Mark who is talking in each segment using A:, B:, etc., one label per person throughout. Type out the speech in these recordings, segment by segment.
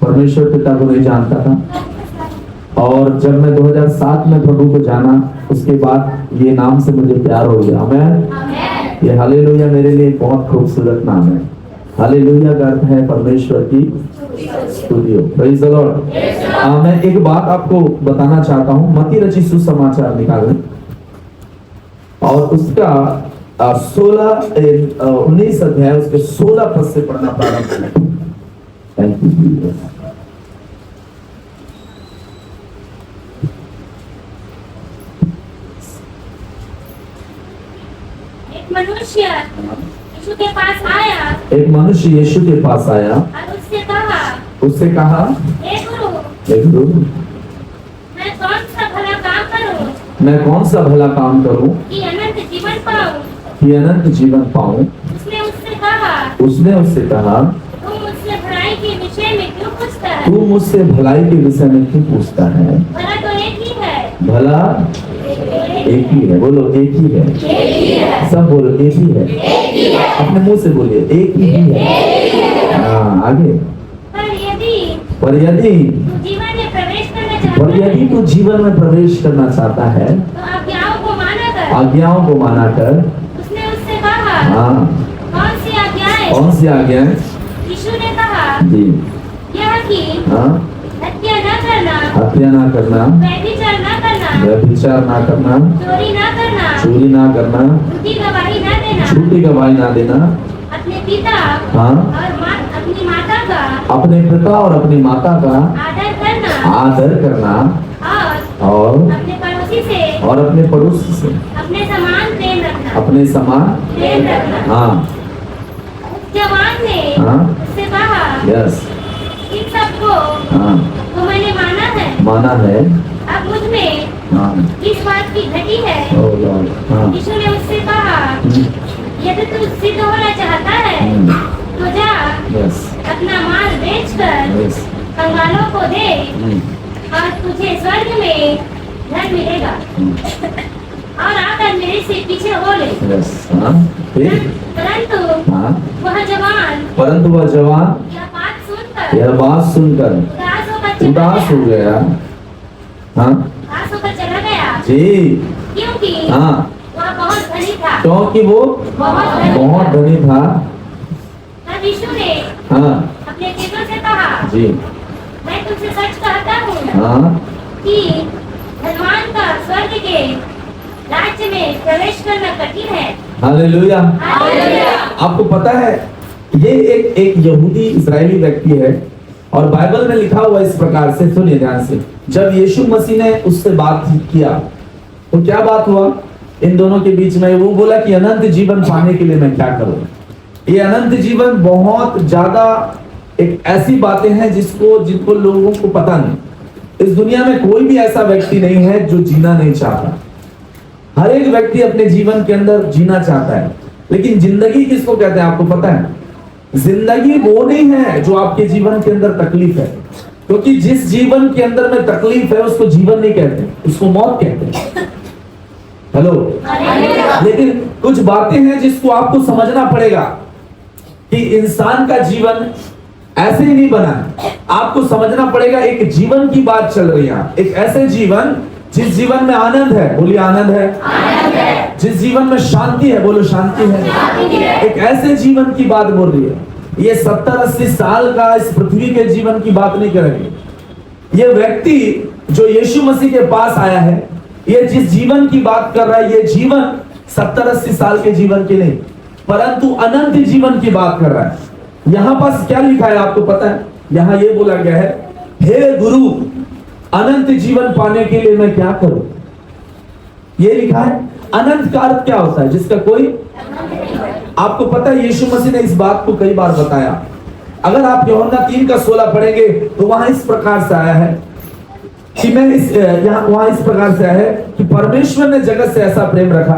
A: परमेश्वर पिता को नहीं जानता था, और जब मैं 2007 में प्रभु को जाना, उसके बाद ये नाम से मुझे प्यार हो गया। आमीन। ये हालेलुया मेरे लिए बहुत खूबसूरत नाम है। हालेलुया का अर्थ है परमेश्वर की स्तुति हो। Praise the Lord. मैं एक बात आपको बताना चाहता हूँ। मत्ती रचित सुसमाचार निकालें और उसका 19 अध्याय उसके 16 पद से पढ़ना प्रारंभ करें। Thank you Jesus.
B: एक मनुष्य यीशु के पास आया और
A: उससे कहा,
B: हे गुरु,
A: हे गुरु,
B: मैं कौन सा भला काम करूं
A: मैं कौन सा भला काम करूं
B: कि अनंत जीवन पाऊं?
A: कि अनंत जीवन पाऊं?
B: उसने उससे
A: कहा,
B: तू मुझसे भलाई के विषय में क्यों पूछता है?
A: तू मुझसे भलाई के विषय में क्यों पूछता है?
B: भला तो एक ही है।
A: भला एक ही है। बोलो एक ही है। सब बोलो एक ही है। अपने मुंह से बोलिए एक ही है। हाँ, आगे।
B: पर यदि
A: तू
B: जीवन में प्रवेश करना
A: चाहता है
B: तो
A: आज्ञाओं को माना कर।
B: उसने उससे कहा,
A: हाँ, कौन सी आज्ञाएं?
B: यीशु ने कहा,
A: जी,
B: यह कि
A: हाँ,
B: हत्या न करना,
A: व्यभिचार ना करना, चोरी ना करना, झूठी गवाही ना देना,
B: अपने पिता
A: हाँ,
B: और अपनी माता का
A: अपने पिता और अपनी माता का आदर करना और अपने पड़ोसी से
B: अपने समान
A: प्रेम रखना। हाँ,
B: जवान ने
A: हाँ,
B: उससे कहा,
A: यस,
B: इन सबको
A: हाँ,
B: तो मैंने
A: माना है।
B: अब मुझ में
A: हाँ,
B: किस बात की घटी है?
A: ओ लॉर्ड। हाँ,
B: यीशु ने उससे कहा, यदि तू सिद्ध होना चाहता है तो जा,
A: यस,
B: अपना माल बेचकर
A: यस,
B: कंगालों को दे और तुझे स्वर्ग में धन मिलेगा, और आकर मेरे से पीछे हो ले।
A: यस, हाँ, फिर?
B: परंतु
A: हाँ,
B: वह जवान
A: यह बात सुनकर उदास हो गया। हाँ,
B: चला गया,
A: जी,
B: क्योंकि
A: हाँ,
B: वह बहुत धनी था।
A: क्योंकि वो बहुत धनी था।
B: तब यीशु ने
A: हाँ,
B: अपने चेलों से कहा,
A: जी,
B: मैं तुमसे सच कहता हूँ
A: हाँ,
B: कि धनवान का स्वर्ग के राज्य में प्रवेश करना कठिन है।
A: हालेलुया।
B: हालेलुया।
A: आपको पता है ये एक यहूदी इजरायली व्यक्ति है, और बाइबल में लिखा हुआ इस प्रकार से, सुनिए ध्यान से। जब यीशु मसीह ने उससे बातचीत किया तो क्या बात हुआ इन दोनों के बीच में? वो बोला कि अनंत जीवन पाने के लिए मैं क्या करूं? ये अनंत जीवन बहुत ज्यादा एक ऐसी बातें हैं जिनको लोगों को पता नहीं। इस दुनिया में कोई भी ऐसा व्यक्ति नहीं है जो जीना नहीं चाहता। हर एक व्यक्ति अपने जीवन के अंदर जीना चाहता है, लेकिन जिंदगी किसको कहते हैं आपको पता है? जिंदगी वो नहीं है जो आपके जीवन के अंदर तकलीफ है, क्योंकि जिस जीवन के अंदर में तकलीफ है उसको जीवन नहीं कहते, उसको मौत कहते हैं। हेलो। लेकिन कुछ बातें हैं जिसको आपको समझना पड़ेगा कि इंसान का जीवन ऐसे ही नहीं बना है। आपको समझना पड़ेगा एक जीवन की बात चल रही है, एक ऐसे जीवन जिस जीवन में आनंद है, बोलिए आनंद है। जिस जीवन में शांति है, बोलो शांति है। एक ऐसे जीवन की बात बोल रही है। ये 70-80 साल का इस पृथ्वी के जीवन की बात नहीं करेंगे। ये व्यक्ति जो यीशु मसीह के पास आया है, ये जिस जीवन की बात कर रहा है, ये जीवन 70-80 साल के जीवन की नहीं, परंतु अनंत जीवन की बात कर रहा है। यहाँ पास क्या लिखा है आपको पता है? यहाँ ये बोला गया है, हे गुरु, अनंत जीवन पाने के लिए मैं क्या करूं? ये लिखा है। अनंत का अर्थ क्या होता है? जिसका कोई, आपको पता है यीशु मसीह ने इस बात को कई बार बताया। अगर आप यूहन्ना 3:16 पढ़ेंगे तो वहां इस प्रकार से आया है कि वहां इस प्रकार से आया है कि परमेश्वर ने जगत से ऐसा प्रेम रखा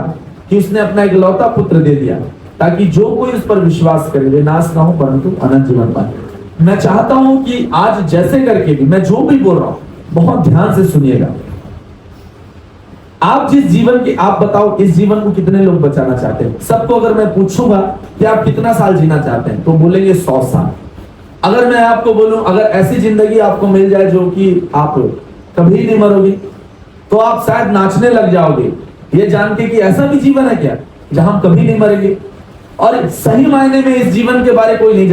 A: कि उसने अपना एक लौता पुत्र दे दिया, ताकि जो कोई उस पर विश्वास करे वे नाश ना हो परंतु अनंत जीवन पाए। मैं चाहता हूं कि आज जैसे करके भी मैं जो भी बोल रहा हूं बहुत ध्यान से सुनिएगा। आप जिस जीवन की, आप बताओ इस जीवन को कितने लोग बचाना चाहते हैं? सबको अगर मैं पूछूंगा कि आप कितना साल जीना चाहते हैं तो बोलेंगे 100 साल। अगर मैं आपको बोलूं अगर ऐसी जिंदगी आपको मिल जाए जो कि आप कभी नहीं मरोगे, तो आप शायद नाचने लग जाओगे ये जान के कि ऐसा भी जीवन है क्या जहां हम कभी नहीं मरेंगे। और सही मायने में इस जीवन के बारे कोई नहीं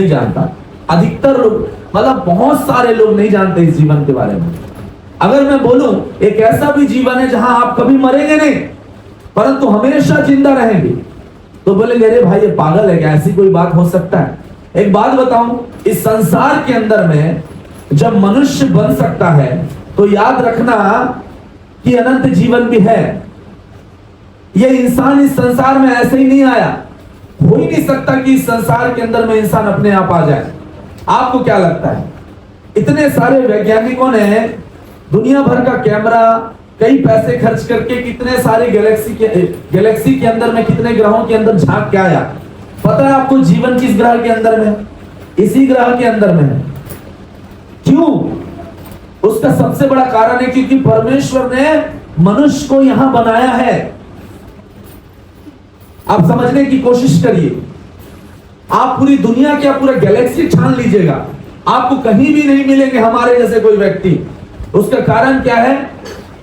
A: जानता। अधिकतर लोग, मतलब बहुत सारे लोग नहीं जानते इस जीवन के बारे में। अगर मैं बोलूं एक ऐसा भी जीवन है जहां आप कभी मरेंगे नहीं परंतु हमेशा जिंदा रहेंगे, तो बोलेंगे अरे भाई ये पागल है क्या, ऐसी कोई बात हो सकता है। एक बात बताऊं, इस संसार के अंदर में जब मनुष्य बन सकता है तो याद रखना कि अनंत जीवन भी है। ये इंसान इस संसार में ऐसे ही नहीं आया, हो ही नहीं सकता कि इस संसार के अंदर में इंसान अपने आप आ जाए। आपको क्या लगता है, इतने सारे वैज्ञानिकों ने दुनिया भर का कैमरा, कई पैसे खर्च करके कितने सारे गैलेक्सी के अंदर में कितने ग्रहों के अंदर झांक के आया। पता है आपको जीवन किस ग्रह के अंदर में? इसी ग्रह के अंदर में है। क्यों? उसका सबसे बड़ा कारण है क्योंकि परमेश्वर ने मनुष्य को यहां बनाया है। आप समझने की कोशिश करिए, आप पूरी दुनिया क्या पूरा गैलेक्सी छान लीजिएगा, आपको कहीं भी नहीं मिलेंगे हमारे जैसे कोई व्यक्ति। उसका कारण क्या है?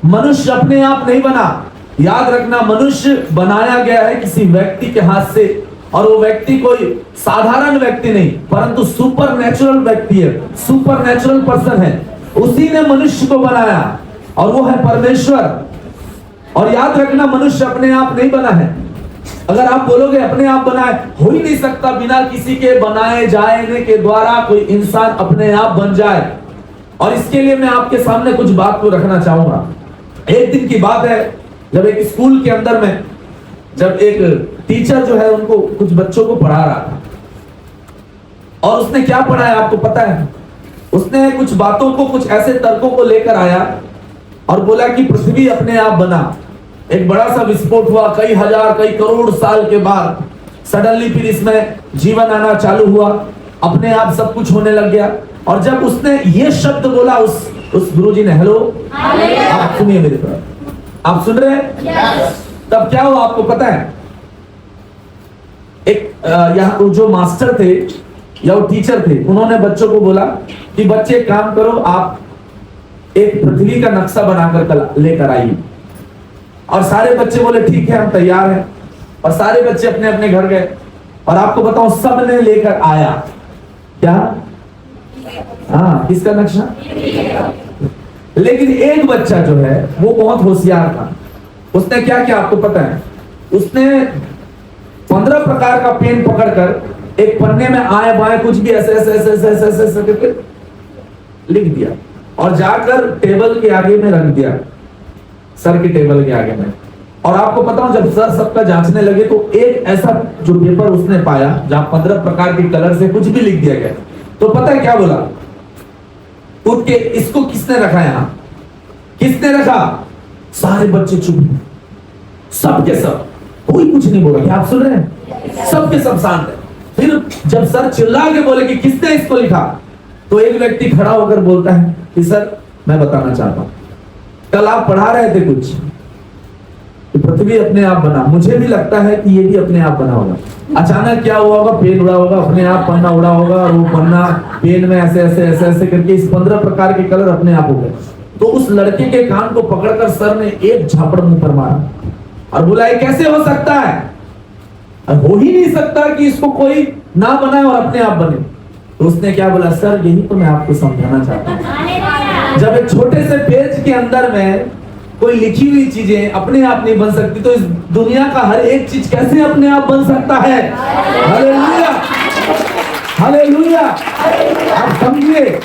A: मनुष्य अपने आप नहीं बना। याद रखना, मनुष्य बनाया गया है किसी व्यक्ति के हाथ से, और वो व्यक्ति कोई साधारण व्यक्ति नहीं परंतु सुपर नेचुरल व्यक्ति है, सुपर नेचुरल पर्सन है। उसी ने मनुष्य को बनाया और वो है परमेश्वर। और याद रखना, मनुष्य अपने आप नहीं बना है। अगर आप बोलोगे अपने आप बनाए, हो ही नहीं सकता। बिना किसी के बनाए जाने के द्वारा कोई इंसान अपने आप बन जाए। और इसके लिए मैं आपके सामने कुछ बात को रखना चाहूंगा। एक दिन की बात है, जब एक स्कूल के अंदर में जब एक टीचर जो है उनको कुछ बच्चों को पढ़ा रहा था, और उसने क्या पढ़ाया आपको पता है? उसने कुछ बातों को, कुछ ऐसे तर्कों को लेकर आया और बोला कि पृथ्वी अपने आप बना। एक बड़ा सा विस्फोट हुआ, कई हजार कई करोड़ साल के बाद सडनली फिर इसमें जीवन आना चालू हुआ, अपने आप सब कुछ होने लग गया। और जब उसने ये शब्द बोला उस गुरुजी ने, हेलो आप सुनिए मेरी तरफ, आप सुन रहे हैं? तब क्या हुआ आपको पता है? एक यहाँ जो मास्टर थे या वो टीचर थे, उन्होंने बच्चों को बोला कि बच्चे काम करो, आप एक पृथ्वी का नक्शा बनाकर लेकर आइए। और सारे बच्चे बोले ठीक है हम तैयार हैं। और सारे बच्चे अपने अपने घर गए। और आपको बताऊं, सब ने लेकर आया क्या? हाँ, किसका नक्शा? लेकिन एक बच्चा जो है वो बहुत होशियार था। उसने क्या किया आपको पता है? उसने 15 प्रकार का पेन पकड़कर एक पन्ने में आए बाएं कुछ भी ऐसे ऐसे ऐसे ऐसे ऐसे ऐसे करके लिख दिया और जाकर टेबल के आगे में रख दिया, सर के टेबल के आगे में। और आपको पता हूं, जब सर सबका जांचने लगे तो एक ऐसा जो पेपर उसने पाया जहां 15 प्रकार के कलर से कुछ भी लिख दिया गया। तो पता है क्या बोला? उठ के, इसको किसने रखा यहां? किसने रखा? सारे बच्चे चुप, सबके सब, कोई कुछ नहीं बोला। क्या आप सुन रहे हैं? सबके सब शांत है। फिर जब सर चिल्ला के बोले कि किसने इसको लिखा, तो एक व्यक्ति खड़ा होकर बोलता है कि सर मैं बताना चाहता हूं, कल आप पढ़ा रहे थे कुछ कि पृथ्वी अपने आप बना। मुझे भी लगता है कि ये भी अपने आप बना होगा। अचानक क्या हुआ होगा? पेन उड़ा होगा, अपने आप पन्ना उड़ा होगा, और वो पन्ना पेन में ऐसे ऐसे ऐसे ऐसे करके इस 15 प्रकार के कलर अपने आप हो गए। तो उस लड़के के कान को पकड़कर सर ने एक झापड़ मुंह पर मारा और बोला ये कैसे हो सकता है? हो ही नहीं सकता कि इसको कोई ना बनाए और अपने आप बने। तो उसने क्या बोला? सर यही तो मैं आपको समझाना चाहता हूँ, जब एक छोटे से पेज के अंदर में कोई लिखी हुई चीजें अपने आप नहीं बन सकती, तो इस दुनिया का हर एक चीज कैसे अपने आप बन सकता है? Hallelujah, hallelujah. आप समझिए,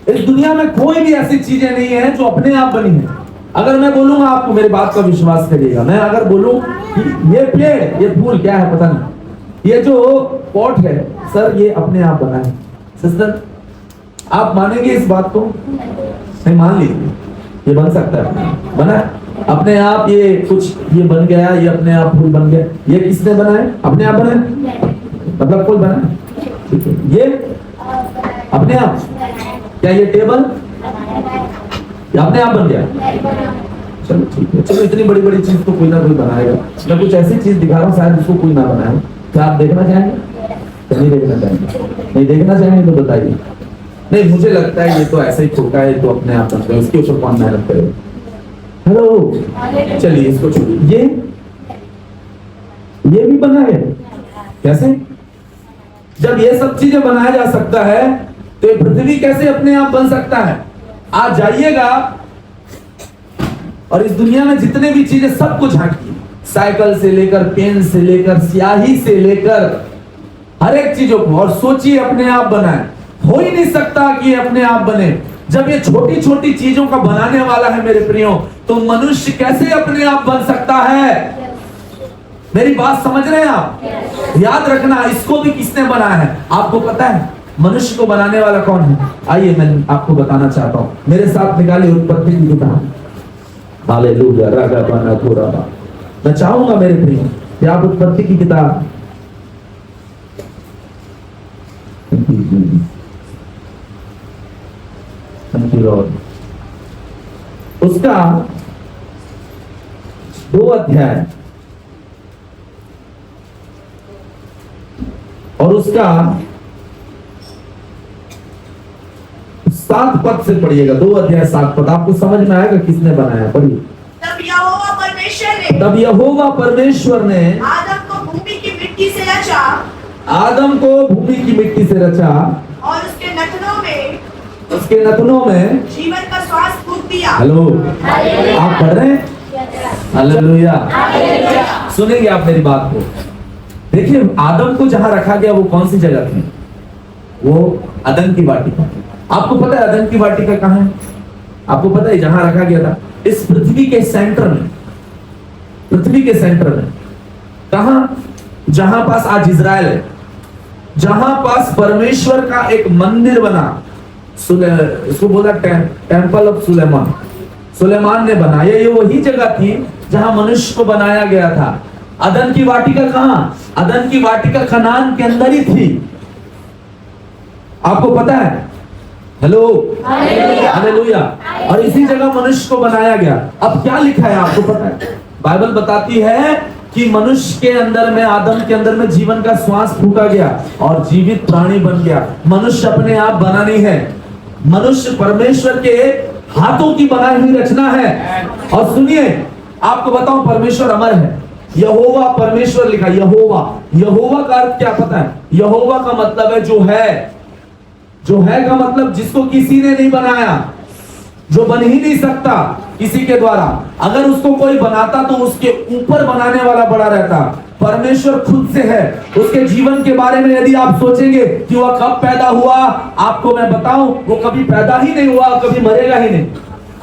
A: इस दुनिया में कोई भी ऐसी चीजें नहीं है जो अपने आप बनी है। अगर मैं बोलूंगा आपको, मेरी बात का विश्वास करिएगा, मैं अगर बोलूं कि ये पेड़, ये फूल क्या है पता नहीं, ये जो पॉट है सर ये अपने आप बना है, सिस्टर आप मानेंगे इस बात को? नहीं मान लीजिए, ये बन सकता है, बना अपने आप। ये कुछ ये बन गया, ये अपने आप फूल बन गया। ये किसने बनाया? अपने आप बना, मतलब कोई बना? ठीक है, ये अपने आप। क्या ये टेबल अपने आप बन गया? चलो ठीक है, चलो इतनी बड़ी बड़ी चीज तो कोई ना कोई बनाएगा। मैं कुछ ऐसी चीज दिखा रहा हूँ शायद उसको कोई ना बनाए, क्या आप देखना चाहेंगे? तो नहीं देखना चाहेंगे? नहीं देखना चाहेंगे तो बताइए। नहीं, मुझे लगता है ये तो ऐसे ही छोटा है, तो अपने आप बनता है, उसके ऊपर कौन मेहनत करे। हेलो, चलिए इसको छोड़िए। ये भी बना है कैसे? जब ये सब चीजें बनाया जा सकता है तो ये पृथ्वी कैसे अपने आप बन सकता है? आज जाइएगा और इस दुनिया में जितने भी चीजें सब कुछ झांकिए, साइकिल से लेकर पेन से लेकर स्याही से लेकर हर एक चीजों को, और सोचिए अपने आप बनाए। हो ही नहीं सकता कि ये अपने आप बने। जब ये छोटी छोटी चीजों का बनाने वाला है मेरे प्रियो, तो मनुष्य कैसे अपने आप बन सकता है? मेरी बात समझ रहे हैं आप? याद रखना, इसको भी किसने बनाया है आपको पता है? मनुष्य को बनाने वाला कौन है? आइए मैं आपको बताना चाहता हूं, मेरे साथ निकालिए उत्पत्ति की किताब। हालेलुया, रागा बना पूरा। मैं चाहूंगा मेरे प्रियो कि आप उत्पत्ति की किताब उसका 2 अध्याय और उसका 7 पद से पढ़िएगा। 2 अध्याय 7 पद, आपको समझ में आएगा किसने बनाया। पढ़िए। तब यहोवा परमेश्वर ने
C: आदम को भूमि की मिट्टी से रचा,
A: आदम को भूमि की मिट्टी से रचा
C: और उसके
A: नथनों में
C: जीवन का श्वास फूंक दिया।
A: हेलो, आप पढ़ रहे हैं? हालेलुया। सुनेंगे आप मेरी बात को। देखिए, आदम को जहां रखा गया वो कौन सी जगह थी? वो अदन की वाटिका। आपको पता है अदन की वाटिका कहां है? आपको पता है जहां रखा गया था? इस पृथ्वी के सेंटर में, पृथ्वी के सेंटर में। कहां? जहां पास आज इजराइल है, जहां पास परमेश्वर का एक मंदिर बना, इसको बोला टेंपल ऑफ सुलेमान। सुलेमान ने बनाया। ये वही जगह थी जहां मनुष्य को बनाया गया था। अदन की वाटिका कहां? अदन की वाटिका कनान के अंदर ही थी। आपको पता है? Hello, hallelujah. और इसी जगह मनुष्य को बनाया गया। अब क्या लिखा है आपको पता है? बाइबल बताती है कि मनुष्य के अंदर में, आदम के अंदर में जीवन का श्वास फूंका गया और जीवित प्राणी बन गया। मनुष्य अपने आप बना नहीं है, मनुष्य परमेश्वर के हाथों की बनाई हुई रचना है। और सुनिए, आपको बताऊं, परमेश्वर अमर है। यहोवा परमेश्वर लिखा, यहोवा। यहोवा का अर्थ क्या पता है? यहोवा का मतलब है जो है। जो है का मतलब जिसको किसी ने नहीं बनाया, जो बन ही नहीं सकता किसी के द्वारा। अगर उसको कोई बनाता तो उसके ऊपर बनाने वाला बड़ा रहता। परमेश्वर खुद से है। उसके जीवन के बारे में यदि आप सोचेंगे कि वह कब पैदा हुआ, आपको मैं बताऊं, वो कभी पैदा ही नहीं हुआ, कभी मरेगा ही नहीं।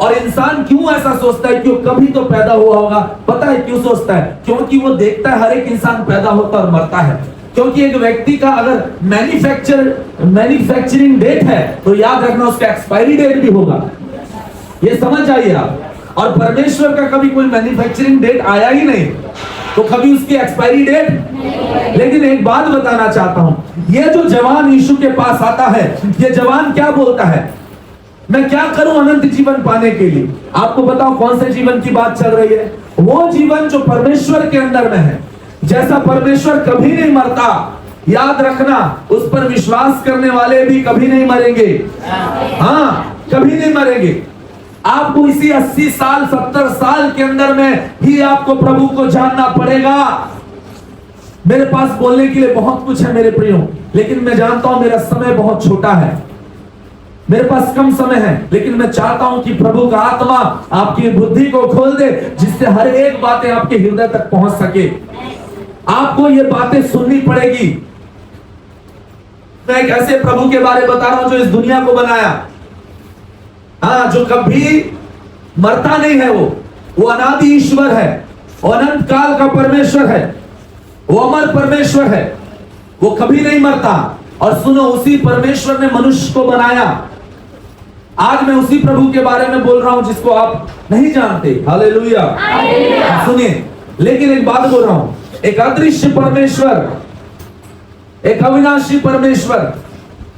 A: और इंसान क्यों ऐसा सोचता है कि वो कभी तो पैदा हुआ होगा? पता है क्यों सोचता है? क्योंकि वो देखता है हर एक इंसान पैदा होता और मरता है। क्योंकि एक व्यक्ति का अगर मैन्युफैक्चरिंग डेट है तो याद रखना उसका एक्सपायरी डेट भी होगा। ये समझ जाइए आप। और परमेश्वर का कभी कोई मैन्युफैक्चरिंग डेट आया ही नहीं, तो कभी उसकी एक्सपायरी डेट। लेकिन एक बात बताना चाहता हूं, ये जो जवान यीशु के पास आता है, ये जवान क्या बोलता है? मैं क्या करूं अनंत जीवन पाने के लिए? आपको बताओ कौन से जीवन की बात चल रही है? वो जीवन जो परमेश्वर के अंदर में है। जैसा परमेश्वर कभी नहीं मरता, याद रखना, उस पर विश्वास करने वाले भी कभी नहीं मरेंगे। हाँ, कभी नहीं मरेंगे। आपको इसी 80 साल 70 साल के अंदर में ही आपको प्रभु को जानना पड़ेगा। मेरे पास बोलने के लिए बहुत कुछ है मेरे प्रियो, लेकिन मैं जानता हूं मेरा समय बहुत छोटा है, मेरे पास कम समय है। लेकिन मैं चाहता हूं कि प्रभु का आत्मा आपकी बुद्धि को खोल दे, जिससे हर एक बातें आपके हृदय तक पहुंच सके। आपको ये बातें सुननी पड़ेगी। मैं एक ऐसे प्रभु के बारे बता रहा हूं जो इस दुनिया को बनाया। हाँ, जो कभी मरता नहीं है। वो अनादि ईश्वर है, वो अनंत काल का परमेश्वर है, वो अमर परमेश्वर है, वो कभी नहीं मरता। और सुनो, उसी परमेश्वर ने मनुष्य को बनाया। आज मैं उसी प्रभु के बारे में बोल रहा हूं जिसको आप नहीं जानते। हालेलुया। सुनिए, लेकिन एक बात बोल रहा हूं, एक अदृश्य परमेश्वर, एक अविनाशी परमेश्वर,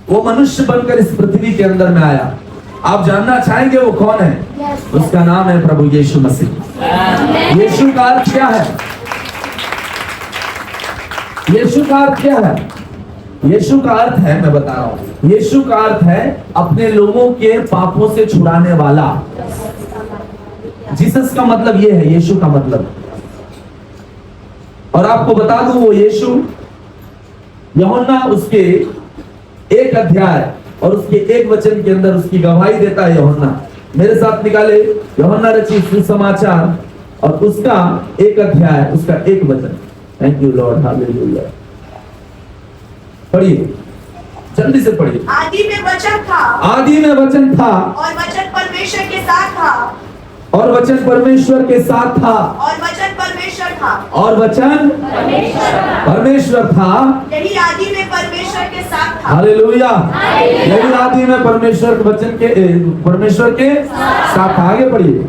A: वो मनुष्य बनकर इस पृथ्वी के अंदर में आया। आप जानना चाहेंगे वो कौन है? उसका नाम है प्रभु यीशु मसीह। यीशु का अर्थ क्या है? यीशु का अर्थ क्या है? यीशु का अर्थ है, मैं बता रहा हूं, यीशु का अर्थ है अपने लोगों के पापों से छुड़ाने वाला। जीसस का मतलब ये है, यीशु का मतलब। और आपको बता दूं, वो यीशु यूहन्ना उसके 1 अध्याय और उसके 1 वचन के अंदर उसकी गवाही देता है। यूहन्ना मेरे साथ निकाले, यूहन्ना रचित सुसमाचार और उसका 1 अध्याय, उसका 1 वचन। Thank you Lord, hallelujah. पढ़िए, जल्दी से पढ़िए।
C: आदि में वचन था,
A: आदि में वचन था,
C: और वचन परमेश्वर के साथ था,
A: और वचन परमेश्वर के साथ था,
C: और वचन परमेश्वर था,
A: और वचन परमेश्वर था।
C: यही आदि में परमेश्वर के साथ था।
A: हालेलुया। यही आदि में परमेश्वर के वचन के परमेश्वर के साथ। आगे पढ़िए।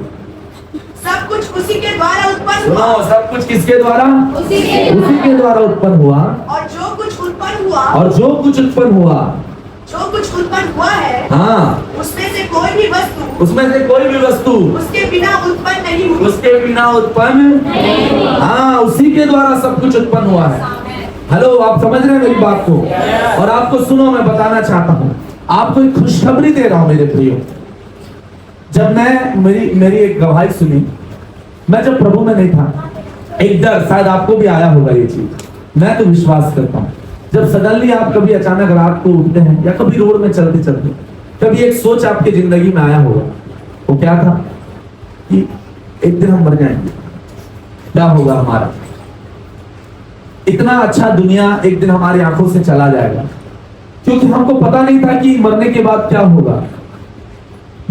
C: सब कुछ उसी के द्वारा उत्पन्न हुआ,
A: सुनो, सब कुछ किसके द्वारा?
C: उसी
A: उसी के द्वारा उत्पन्न हुआ।
C: और जो कुछ उत्पन्न हुआ,
A: और जो कुछ उत्पन्न हुआ,
C: जो कुछ उत्पन्न हुआ है,
A: हाँ,
C: उसमें से कोई भी वस्तु,
A: उसमें से कोई भी वस्तु
C: उसके बिना उत्पन्न नहीं हुई।
A: उसके बिना उत्पन्न, हाँ, उसी के द्वारा सब कुछ उत्पन्न हुआ है। हेलो, आप समझ रहे हैं मेरी बात को? और आपको सुनो, मैं बताना चाहता हूँ, आपको एक खुशखबरी दे रहा हूँ मेरे प्रियो। जब मैं मेरी एक गवाही सुनी, मैं जब प्रभु में नहीं था, एक डर, शायद आपको भी आया होगा ये चीज, मैं तो विश्वास करता हूँ। जब सडनली आप कभी अचानक रात को उठते हैं या कभी रोड में चलते चलते कभी एक सोच आपके जिंदगी में आया होगा, वो क्या था कि एक दिन हम मर जाएंगे, क्या होगा हमारा? इतना अच्छा दुनिया एक दिन हमारी आंखों से चला जाएगा, क्योंकि हमको पता नहीं था कि मरने के बाद क्या होगा।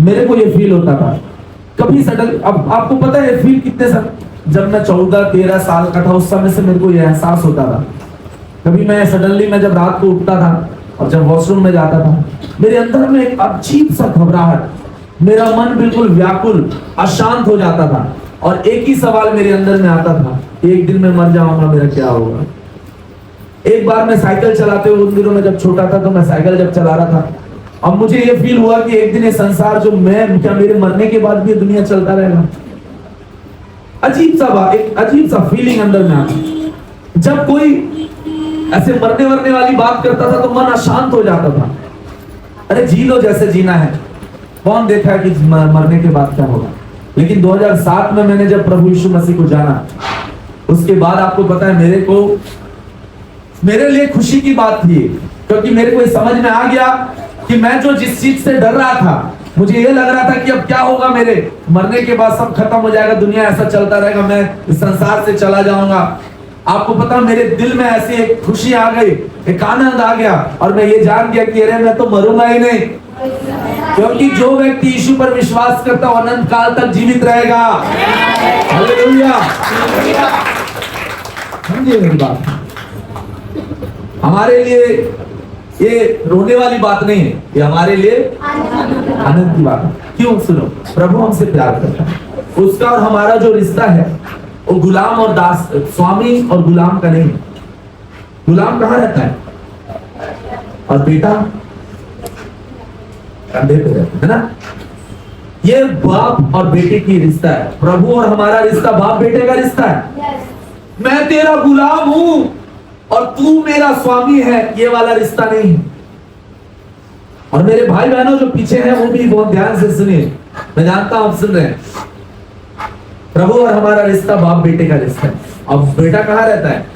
A: मेरे को ये फील होता था कभी सडन, अब आपको पता है फील कितने साल, जब मैं 14-13 साल का था, उस समय से मेरे को ये एहसास होता था। कभी मैं सडनली, मैं जब रात को उठता था और जब वॉशरूम में जाता था, मेरे अंदर में एक अजीब सा घबराहट, मेरा मन बिल्कुल व्याकुल, अशांत हो जाता था। और एक ही सवाल मेरे अंदर में आता था, एक दिन मैं मर जाऊंगा, मेरा क्या होगा? एक बार मैं साइकिल चलाते हुए, उन दिनों में जब छोटा था तो मैं साइकिल जब चला रहा था, अब मुझे ये फील हुआ कि एक दिन ये संसार जो मैं, क्या मेरे मरने के बाद भी दुनिया चलता रहेगा? अजीब सा बात, एक अजीब सा फीलिंग अंदर में आता। जब कोई ऐसे मरने वाली बात करता था तो मन अशांत हो जाता था। अरे जी लो जैसे जीना है, कौन देखा है कि मरने के बाद क्या होगा? लेकिन 2007 में मैंने जब प्रभु यीशु मसीह को जाना, उसके बाद आपको पता है मेरे लिए खुशी की बात थी, क्योंकि मेरे को समझ में आ गया कि मैं जो जिस चीज से डर रहा था, मुझे ये लग रहा था कि अब क्या होगा, मेरे मरने के बाद सब खत्म हो जाएगा, दुनिया ऐसा चलता रहेगा, मैं इस संसार से चला जाऊंगा। आपको पता, मेरे दिल में ऐसी एक खुशी आ गई, एक आनंद आ गया, और मैं ये जान गया कि अरे मैं तो मरूंगा ही नहीं, क्योंकि जो व्यक्ति यीशु पर विश्वास करता है अनंत काल तक जीवित रहेगा। हालेलुया। समझिए मेरी बात, हमारे लिए ये रोने वाली बात नहीं है, ये हमारे लिए आनंद की बात है। क्यों? सुनो, प्रभु हमसे प्यार करता है, उसका और हमारा जो रिश्ता है वो गुलाम और दास, स्वामी और गुलाम का नहीं। गुलाम कहाँ रहता है और बेटा कंधे पे रहता है ना। ये बाप और बेटे की रिश्ता है। प्रभु और हमारा रिश्ता बाप बेटे का रिश्ता है। मैं तेरा गुलाम हूं और तू मेरा स्वामी है, ये वाला रिश्ता नहीं है। और मेरे भाई बहनों जो पीछे हैं वो भी बहुत ध्यान से सुनिए, मैं जानता हूं आप सुन रहे हैं। प्रभु और हमारा रिश्ता बाप बेटे का रिश्ता है। अब बेटा कहाँ रहता है?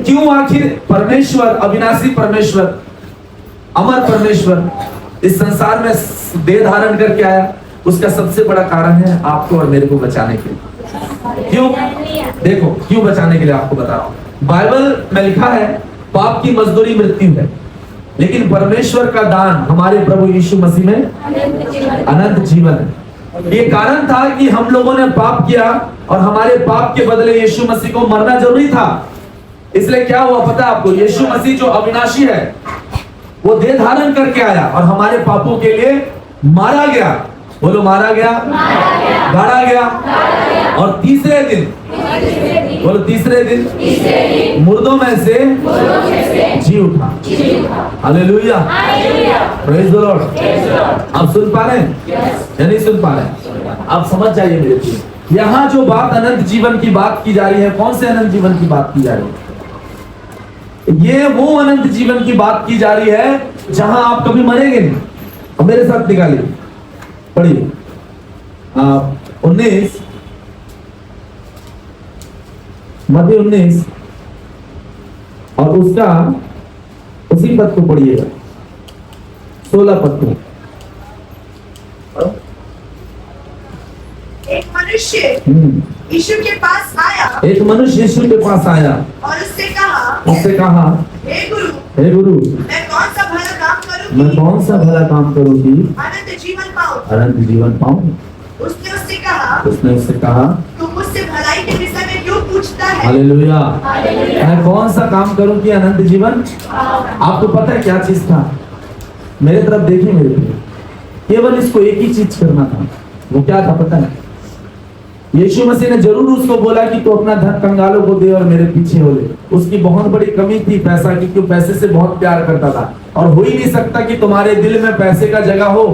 A: क्यों? आखिर परमेश्वर, अविनाशी परमेश्वर, अमर परमेश्वर इस संसार में देह धारण करके आया, उसका सबसे बड़ा कारण है आपको और मेरे को बचाने के लिए। क्यों? देखो क्यों बचाने के लिए, आपको बता रहा हूं। बाइबल में लिखा है पाप की मजदूरी मृत्यु है, लेकिन परमेश्वर का दान हमारे प्रभु यीशु मसीह में अनंत जीवन है। ये कारण था कि हम लोगों ने पाप किया और हमारे पाप के बदले यीशु मसीह को मरना जरूरी था। इसलिए क्या हुआ पता है आपको? यीशु मसीह जो अविनाशी है वो देह धारण करके आया और हमारे पापों के लिए मारा गया। बोलो मारा गया, गाड़ा गया, और तीसरे दिन, बोलो तीसरे दिन मुर्दों में से जी उठा। Hallelujah, praise the Lord. आप सुन पा रहे हैं या नहीं सुन पा रहे हैं? आप समझ जाइए मेरे लिए, यहाँ जो बात अनंत जीवन की बात की जा रही है, कौन से अनंत जीवन की बात की जा रही है? ये वो अनंत जीवन की बात की जा रही है जहां आप कभी मरेंगे नहीं। अब मेरे साथ निकालिए, पढ़िए 19 मध्य 19 और उसका उसी पद को पढ़िएगा 16 पद को।
C: एक मनुष्य
A: हम्म।
C: यीशु के पास आया
A: एक मनुष्य यीशु के पास आया,
C: और उससे कहा,
A: उससे कहा,
C: हे गुरु,
A: हे गुरु,
C: मैं कौन सा भला काम करूं
A: मैं
C: कि
A: कौन सा भला काम करूं कि
C: अनंत जीवन पाऊं?
A: अनंत जीवन पाऊं?
C: उसने उससे कहा,
A: उसने उससे कहा,
C: तू मुझसे भलाई के विषय में क्यों पूछता है?
A: हालेलुया, मैं कौन सा काम करूं कि अनंत जीवन? आपको पता है क्या चीज था? मेरे तरफ देखिए, मेरे लिए केवल इसको एक ही चीज करना था। वो क्या था पता है? यीशु मसीह ने जरूर उसको बोला कि तू अपना धन कंगालों को दे और मेरे पीछे हो ले। उसकी बहुत बड़ी कमी थी पैसा की, क्यों पैसे से बहुत प्यार करता था। और हो ही नहीं सकता कि तुम्हारे दिल में पैसे का जगह हो,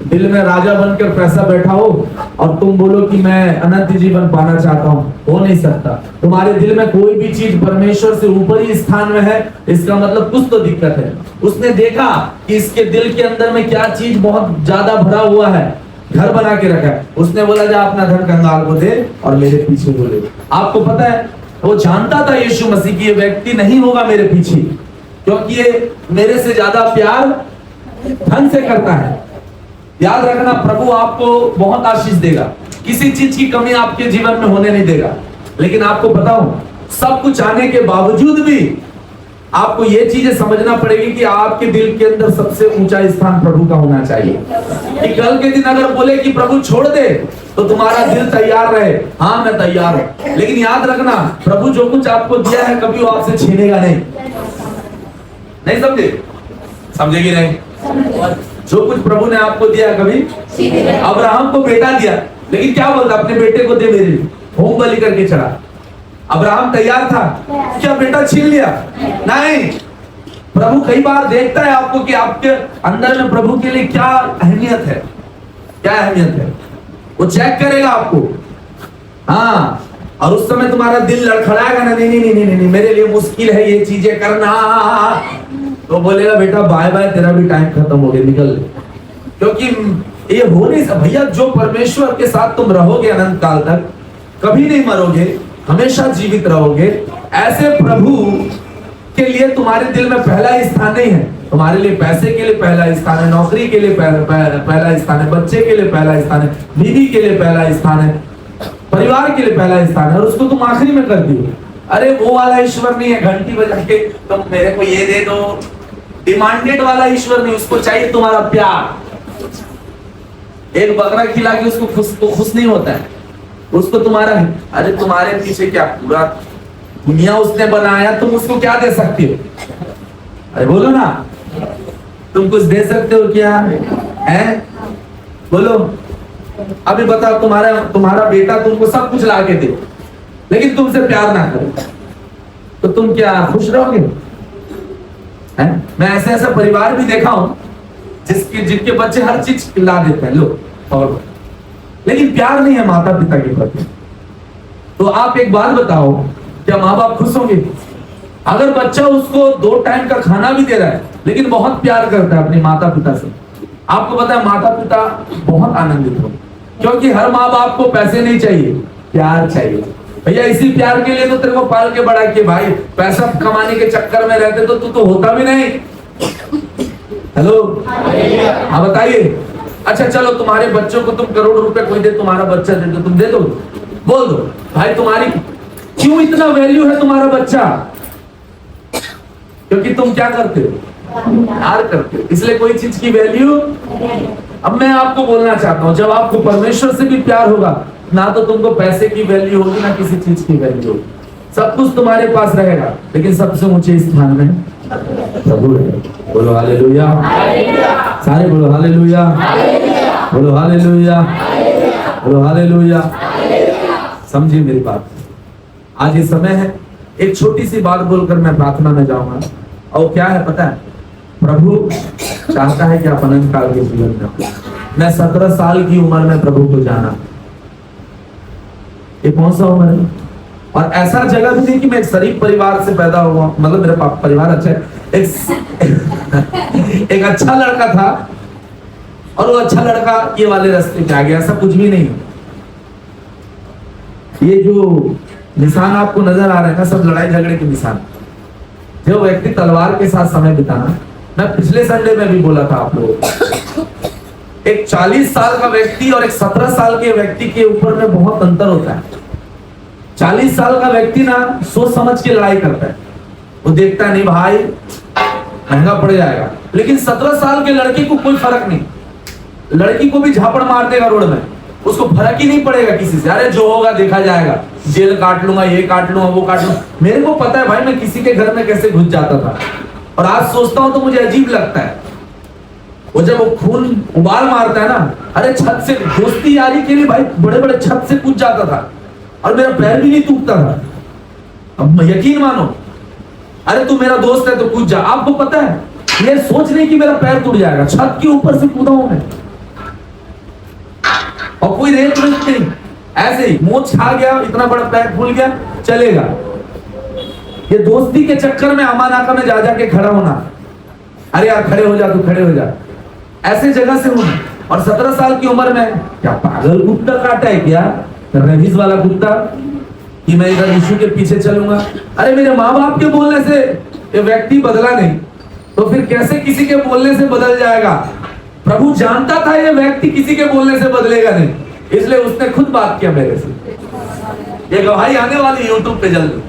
A: दिल में राजा बनकर पैसा बैठा हो और तुम बोलो कि मैं अनंत जीवन पाना चाहता हूँ। हो नहीं सकता। तुम्हारे दिल में कोई भी चीज परमेश्वर से ऊपरी स्थान में है, इसका मतलब कुछ तो दिक्कत है। उसने देखा कि इसके दिल के अंदर में क्या चीज बहुत ज्यादा भरा हुआ है, घर बना के रखा है। उसने बोला जा अपना धन कंगाल को दे और मेरे पीछे हो ले। आपको पता है वो जानता था यीशु मसीह की ये व्यक्ति नहीं होगा मेरे पीछे, क्योंकि ये मेरे से ज्यादा प्यार धन से करता है। याद रखना, प्रभु आपको बहुत आशीष देगा, किसी चीज की कमी आपके जीवन में होने नहीं देगा। लेकिन आपको बताऊं, सब कुछ आने के बावजूद भी आपको ये चीजें समझना पड़ेगी कि आपके दिल के अंदर सबसे ऊंचा स्थान प्रभु का होना चाहिए। कि कल के दिन अगर बोले कि प्रभु छोड़ दे, तो तुम्हारा दिल तैयार रहे, हाँ मैं तैयार हूं। लेकिन याद रखना, प्रभु जो कुछ आपको दिया है कभी वो आपसे छीनेगा नहीं। नहीं समझे? समझेगी नहीं? जो कुछ प्रभु ने आपको दिया कभी, अब्राहम को बेटा दिया, लेकिन क्या बोलता? अपने बेटे को दे मेरे लिए, होम बलि करके चढ़ा। अब्राहम तैयार था? क्या बेटा छीन लिया? नहीं। प्रभु कई बार देखता है आपको कि आपके अंदर में प्रभु के लिए क्या अहमियत है, क्या अहमियत है, वो चेक करेगा आपको। हाँ, और उस समय तुम्हारा दिल लड़खड़ाएगा ना, नहीं नहीं नहीं नहीं नहीं, मेरे लिए मुश्किल है ये चीजें करना, तो बोलेगा बेटा बाय बाय, तेरा भी टाइम खत्म हो गया, निकल। क्योंकि ये हो नहीं सकता भैया। जो परमेश्वर के साथ तुम रहोगे अनंत काल तक, कभी नहीं मरोगे, हमेशा जीवित रहोगे, ऐसे प्रभु के लिए तुम्हारे दिल में पहला स्थान नहीं है। तुम्हारे लिए पैसे के लिए पहला स्थान है, नौकरी के लिए पहला स्थान है, बच्चे के लिए पहला स्थान है, बीवी के लिए पहला स्थान है, परिवार के लिए पहला स्थान है, और उसको तुम आखिरी में कर दियो। अरे वो वाला ईश्वर नहीं है घंटी बजा के तुम मेरे को ये दे दो, डिमांडेड वाला ईश्वर नहीं। उसको चाहिए तुम्हारा प्यार। एक बकरा खिला के उसको खुश नहीं होता है, उसको तुम्हारा, अरे तुम्हारे पीछे क्या पूरा दुनिया उसने बनाया, तुम उसको क्या दे सकते हो? अरे बोलो ना, तुम कुछ दे सकते हो क्या? है? बोलो। अभी बताओ, तुम्हारा बेटा तुमको सब कुछ ला के दे, लेकिन तुमसे प्यार ना करे, तो तुम क्या खुश रहोगे? है? मैं ऐसे ऐसा परिवार भी देखा हूं जिनके बच्चे हर चीज ला देते हैं, लो, और लेकिन प्यार नहीं है माता पिता के प्रति। तो आप एक बात बताओ, क्या माँ बाप खुश होंगे? अगर बच्चा उसको 2 टाइम का खाना भी दे रहा है, लेकिन बहुत प्यार करता है अपने माता पिता से, आपको पता है माता पिता बहुत आनंदित हो, क्योंकि हर माँ बाप को पैसे नहीं चाहिए, प्यार चाहिए। भैया इसी प्यार के लिए तो तेरे को पाल के बड़ा किया भाई। पैसा कमाने के चक्कर में रहते तो तू तो होता भी नहीं। हेलो, हाँ बताइए। अच्छा चलो, तुम्हारे बच्चों को तुम करोड़ रुपए कोई दे, तुम्हारा बच्चा दे दो, तुम दे दो? बोल दो भाई, तुम्हारी क्यों इतना वैल्यू है तुम्हारा बच्चा? क्योंकि तुम क्या करते हो? प्यार करते हो, इसलिए कोई चीज की वैल्यू। अब मैं आपको बोलना चाहता हूं, जब आपको परमेश्वर से भी प्यार होगा, ना तो तुमको पैसे की वैल्यू होगी, ना किसी चीज की वैल्यू होगी। सब कुछ तुम्हारे पास रहेगा, लेकिन सबसे ऊंचे स्थान में प्रभु रहेगा। बोलो हालेलुया, सारे बोलो हालेलुया, बोलो हालेलुया, बोलो हालेलुया। समझिए मेरी बात। आज ये समय है, एक छोटी सी बात बोलकर मैं प्रार्थना में जाऊंगा। और क्या है पता है, प्रभु चाहता है कि आप अनंत काल के जीवन में हो। मैं 17 साल की उम्र में प्रभु को जाना। ये कौन सा उम्र है? और ऐसा जगह भी नहीं कि मैं एक शरीफ परिवार से पैदा हुआ, मतलब मेरा परिवार अच्छा है, एक अच्छा लड़का था और वो अच्छा लड़का ये वाले रास्ते पे आ गया, ऐसा कुछ भी नहीं। ये जो निशान आपको नजर आ रहे हैं ना, सब लड़ाई झगड़े के निशान। जो व्यक्ति तलवार के साथ समय बिताना, मैं पिछले संडे में भी बोला था आप लोगों, एक 40 साल का व्यक्ति और एक 17 साल के व्यक्ति के ऊपर में बहुत अंतर होता है। 40 साल का व्यक्ति ना सोच समझ के लड़ाई करता है, वो देखता नहीं भाई महंगा पड़ जाएगा, लेकिन 17 साल के लड़के को कोई फर्क नहीं, लड़की को भी झापड़ मार देगा रोड में, उसको फर्क ही नहीं पड़ेगा किसी से, अरे जो होगा देखा जाएगा, जेल काट लूंगा, ये काट लूंगा, वो काट लूंगा। मेरे को पता है भाई मैं किसी के घर में कैसे घुस जाता था, और आज सोचता हूं तो मुझे अजीब लगता है। वो जब वो खून उबाल मारता है ना, अरे छत से दोस्ती यारी के लिए भाई बड़े बड़े छत से कूद जाता था और मेरा पैर भी नहीं टूटता था। अब यकीन मानो, अरे तू मेरा दोस्त है तो कूद जा। आपको पता है ये सोच नहीं कि मेरा पैर टूट जाएगा, छत के ऊपर से कूदा हूं मैं, और कोई रेत नहीं, ऐसे ही मुंह छा गया, इतना बड़ा पैर फूल गया, चलेगा। ये दोस्ती के चक्कर में अमानाका में जा जाके खड़ा होना, अरे यार खड़े हो जा, तू खड़े हो जा, ऐसे जगह से होना। और 17 साल की उम्र में क्या पागल कुत्ता काटा है क्या, रेबिस वाला कुत्ता, कि मैं इधर यीशु के पीछे चलूंगा। अरे मेरे माँ बाप के बोलने से ये व्यक्ति बदला नहीं, तो फिर कैसे किसी के बोलने से बदल जाएगा। प्रभु जानता था ये व्यक्ति किसी के बोलने से बदलेगा नहीं, इसलिए उसने खुद बात किया मेरे से। ये गवाही आने वाली यूट्यूब पे जल्दी।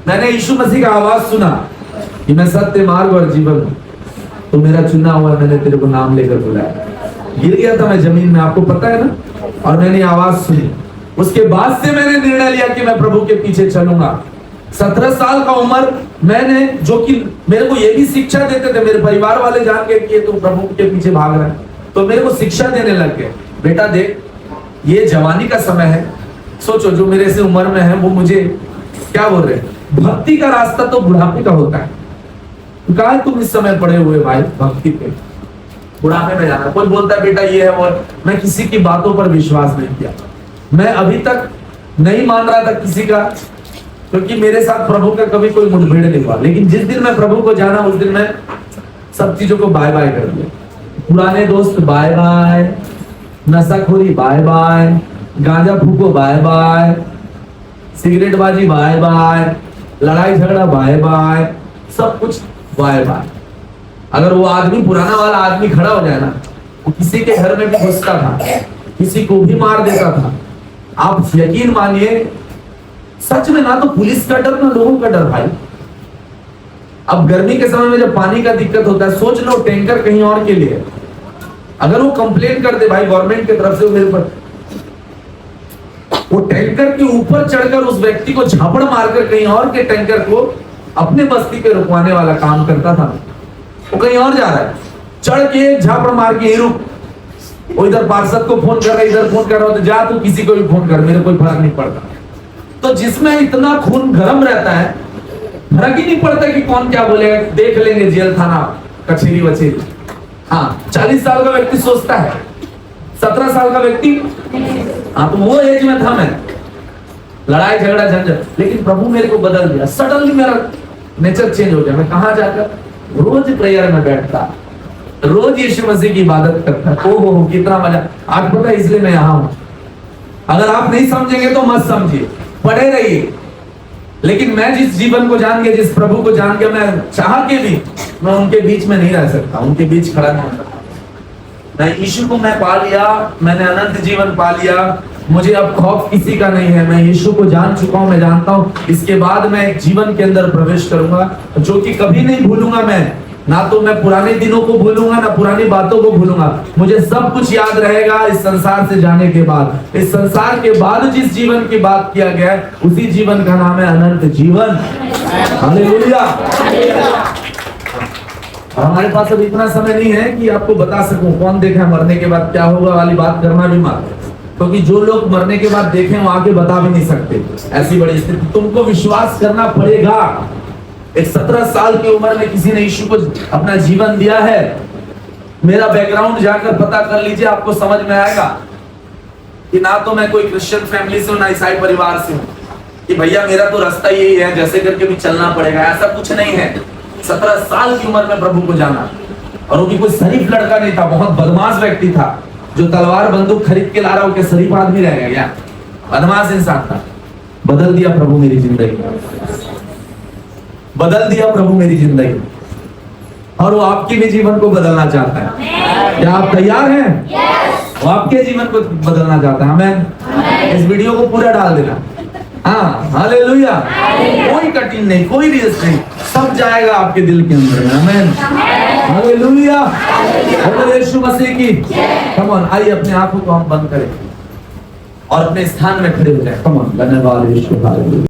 A: मैंने यीशु मसीह का आवाज सुना कि मैं सत्य, मार्ग और जीवन हूं, तो मेरा चुना हुआ, मैंने तेरे को नाम लेकर बुलाया। गिर गया था मैं जमीन में, आपको पता है ना, और मैंने आवाज सुनी। उसके बाद से मैंने निर्णय लिया कि मैं प्रभु के पीछे चलूंगा। 17 साल का उम्र मैंने, जो कि मेरे को ये भी शिक्षा देते थे, मेरे परिवार वाले जान के कि तू प्रभु के पीछे भाग रहा है, तो मेरे को शिक्षा देने लग गए, बेटा देख ये जवानी का समय है। सोचो जो मेरे से उम्र में है वो मुझे क्या बोल रहे हैं, भक्ति का रास्ता तो बुढ़ापे का होता है। कहा तुम इस समय पड़े हुए भाई भक्ति पे, बुढ़ापे में जाना। कोई बोलता है बेटा ये है वो, मैं किसी की बातों पर विश्वास नहीं किया। मैं अभी तक नहीं मान रहा था किसी का, क्योंकि मेरे साथ प्रभु का कभी कोई मुठभेड़ नहीं हुआ। लेकिन जिस दिन मैं प्रभु को जाना, उस दिन मैं सब चीजों को बाय बाय कर दिया। पुराने दोस्त बाय बाय, नशाखोरी बाय बाय, गांजा फूको बाय बाय, सिगरेटबाजी बाय बाय, लड़ाई झगड़ा बाय बाय, सब कुछ बाय बाय। अगर वो आदमी, पुराना वाला आदमी खड़ा हो जाए ना, वो किसी के घर में भी घुसता था, किसी को भी मार देता था। आप यकीन मानिए, सच में ना तो पुलिस का डर ना लोगों का डर भाई। अब गर्मी के समय में जब पानी का दिक्कत होता है, सोच लो टैंकर कहीं और के लिए, अगर वो कंप्लेन कर दे भाई गवर्नमेंट की तरफ से, मेरे पर वो टैंकर के ऊपर चढ़कर उस व्यक्ति को झापड़ मारकर कहीं और के टैंकर को अपने बस्ती पे रुकवाने वाला काम करता था। वो कहीं और जा रहा है, चढ़ के झापड़ मार के रुक, वो इधर पार्षद को फोन कर रहा है, इधर फोन कर रहा है, तो जा तू किसी को भी फोन कर, मेरे कोई फर्क नहीं पड़ता। तो जिसमें इतना खून गर्म रहता है, फर्क ही नहीं पड़ता कि कौन क्या बोलेगा, देख लेंगे जेल थाना कचेरी वचेरी। हाँ, 40 साल का व्यक्ति सोचता है, 17 साल का व्यक्ति, हाँ तो वो एज में था मैं, लड़ाई झगड़ा झंझट। लेकिन प्रभु मेरे को बदल दिया, सडनली मेरा नेचर चेंज हो गया। मैं कहाँ जाकर रोज प्रेयर में बैठता, रोज यीशु मसीह की इबादत करता। ओहो कितना मजा। आज पता है इसलिए मैं यहाँ हूँ। अगर आप नहीं समझेंगे तो मत समझिए, पढ़े रहिए। लेकिन मैं जिस जीवन को जान के, जिस प्रभु को जान के, मैं चाह के भी मैं उनके बीच में नहीं रह सकता, उनके बीच खड़ा नहीं हो सकता। मैं यीशु को मैं पा लिया, मैंने अनंत जीवन पा लिया, मुझे अब खौफ किसी का नहीं है। मैं यीशु को जान चुका हूं, मैं जानता हूं इसके बाद मैं एक जीवन के अंदर प्रवेश करूंगा जो कि कभी नहीं भूलूंगा। मैं ना तो मैं पुराने दिनों को भूलूंगा, ना पुरानी बातों को भूलूंगा। मुझे सब कुछ याद रहेगा इस संसार से जाने के बाद। इस संसार के बाद जिस जीवन की बात किया गया है, उसी जीवन का नाम है अनंत जीवन। हालेलुया। और हमारे पास अब इतना समय नहीं है कि आपको बता सकूं कौन देखा मरने के बाद क्या होगा वाली बात करना भी मत, क्योंकि जो लोग मरने के बाद देखें वो आगे बता भी नहीं सकते। ऐसी बड़ी स्थिति, तुमको विश्वास करना पड़ेगा। एक 17 साल की उम्र में किसी ने यीशु को अपना जीवन दिया है। मेरा बैकग्राउंड जाकर पता कर लीजिए, आपको समझ में आएगा कि ना तो मैं कोई क्रिश्चियन फैमिली से हूं, ना ईसाई परिवार से हूं। कि भैया मेरा तो रास्ता यही है, जैसे करके भी चलना पड़ेगा, ऐसा कुछ नहीं है। 17 साल की उम्र में प्रभु को जाना, और वो भी कोई शरीफ लड़का नहीं था, बहुत बदमाश व्यक्ति था, जो तलवार बंदूक खरीद के ला रहा हो के शरीफ आदमी रहेगा क्या? बदमाश इंसान था। बदल दिया प्रभु मेरी जिंदगी, बदल दिया प्रभु मेरी जिंदगी, और वो आपके भी जीवन को बदलना चाहता है। क्या आप तैयार हैं? वो आपके जीवन को बदलना चाहता है। आमीन। इस वीडियो को पूरा डाल देना। हाँ, हालेलुया। कोई कठिन नहीं, कोई रिस्क नहीं, सब जाएगा आपके दिल के अंदर में। आमीन, हालेलुया। बोलो यीशु मसीह की। कम ऑन, आइए अपने आंखों को हम बंद करें और अपने स्थान में खड़े हो जाए। कम ऑन, धन्यवाद यीशु, हालेलुया।